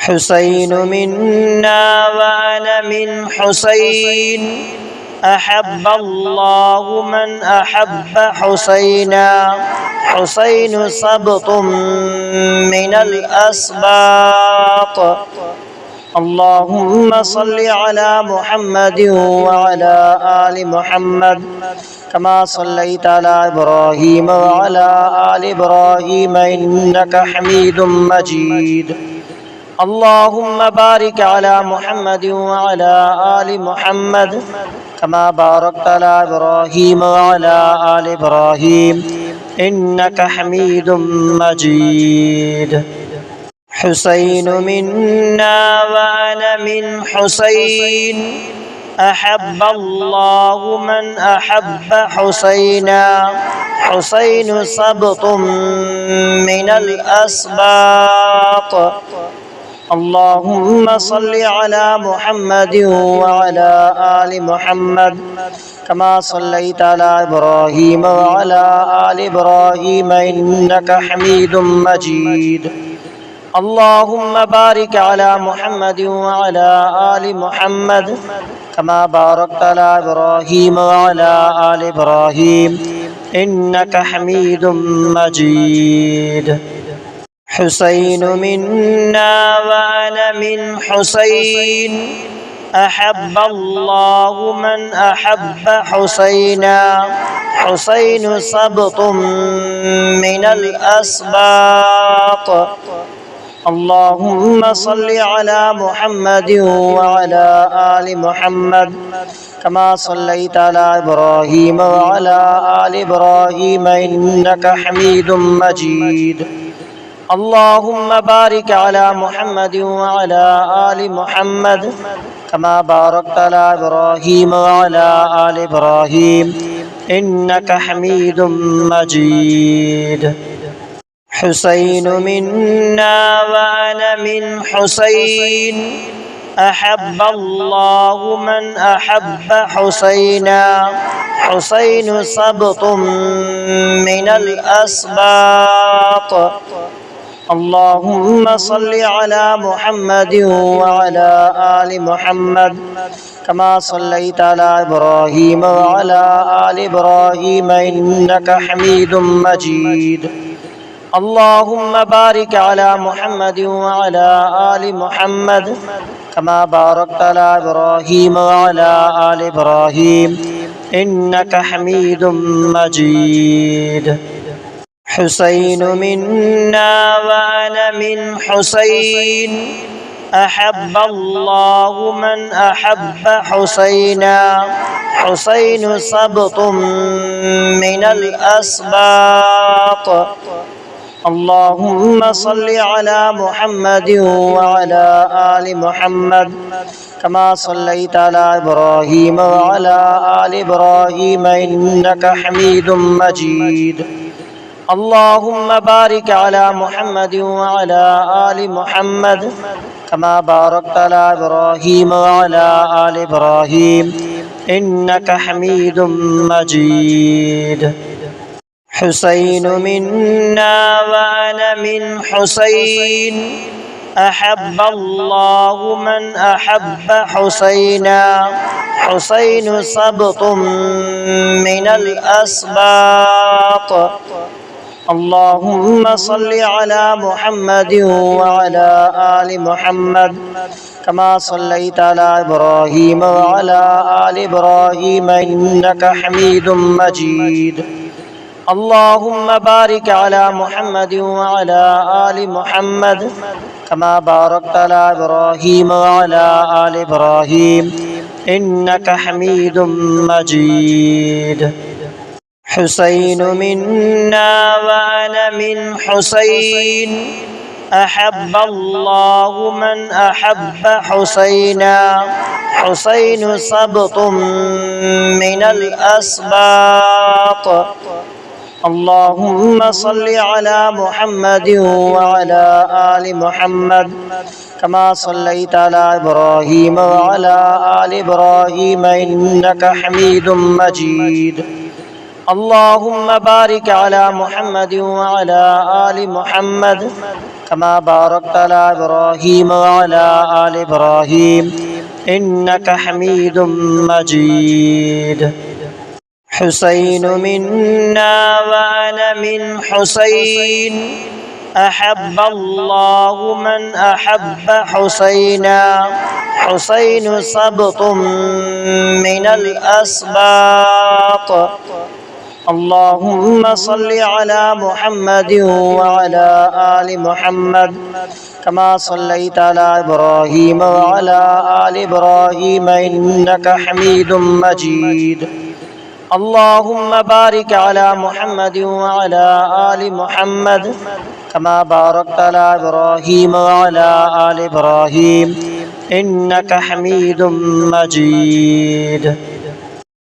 حسين منا وأنا من حسين أحب الله من أحب حسينا حسين سبط من الأسباط اللهم صل على محمد وعلى آل محمد كما صليت على إبراهيم وعلى آل إبراهيم إنك حميد مجيد اللهم بارك على محمد وعلى آل محمد كما باركت على إبراهيم وعلى آل إبراهيم إنك حميد مجيد حسين منا وأنا من حسين أحب الله من أحب حسينا حسين سبط من الأسباط اللهم صل على محمد وعلى آل محمد كما صليت على إبراهيم وعلى آل إبراهيم إنك حميد مجيد اللهم بارك على محمد وعلى آل محمد كما باركت على إبراهيم وعلى آل إبراهيم إنك حميد مجيد حسين منا وأنا من حسين أحب الله من أحب حسينا حسين سبط من الأسباط اللهم صل على محمد وعلى آل محمد كما صليت على إبراهيم وعلى آل إبراهيم إنك حميد مجيد اللهم بارك على محمد وعلى آل محمد كما باركت على إبراهيم وعلى آل إبراهيم إنك حميد مجيد حسين منا وأنا من حسين أحب الله من أحب حسينا حسين سبط من الأسباط اللهم صل على محمد وعلى آل محمد كما صليت على إبراهيم وعلى آل إبراهيم إنك حميد مجيد اللهم بارك على محمد وعلى آل محمد كما باركت على إبراهيم وعلى آل إبراهيم إنك حميد مجيد حسين منا وأنا من حسين أحب الله من أحب حسينا حسين سبط من الأسباط اللهم صل على محمد وعلى آل محمد كما صليت على إبراهيم وعلى آل إبراهيم إنك حميد مجيد اللهم بارك على محمد وعلى آل محمد كما باركت على إبراهيم وعلى آل إبراهيم إنك حميد مجيد حسين منا وأنا من حسين أحب الله من أحب حسينا حسين سبط من الأسباط اللهم صل على محمد وعلى آل محمد كما صليت على إبراهيم وعلى آل إبراهيم إنك حميد مجيد اللهم بارك على محمد وعلى آل محمد كما باركت على إبراهيم وعلى آل إبراهيم إنك حميد مجيد حسين منا وأنا من حسين أحب الله من أحب حسينا حسين سبط من الأسباط اللهم صل على محمد وعلى آل محمد كما صليت على إبراهيم وعلى آل إبراهيم إنك حميد مجيد اللهم بارك على محمد وعلى آل محمد كما باركت على إبراهيم وعلى آل إبراهيم إنك حميد مجيد. حسين منا وأنا من حسين، أحب الله من أحب حسينا. حسين سبط من الأسباط. اللهم صل على محمد وعلى آل محمد كما صليت على إبراهيم وعلى آل إبراهيم إنك حميد مجيد. اللهم بارك على محمد وعلى آل محمد كما باركت على إبراهيم وعلى آل إبراهيم إنك حميد مجيد.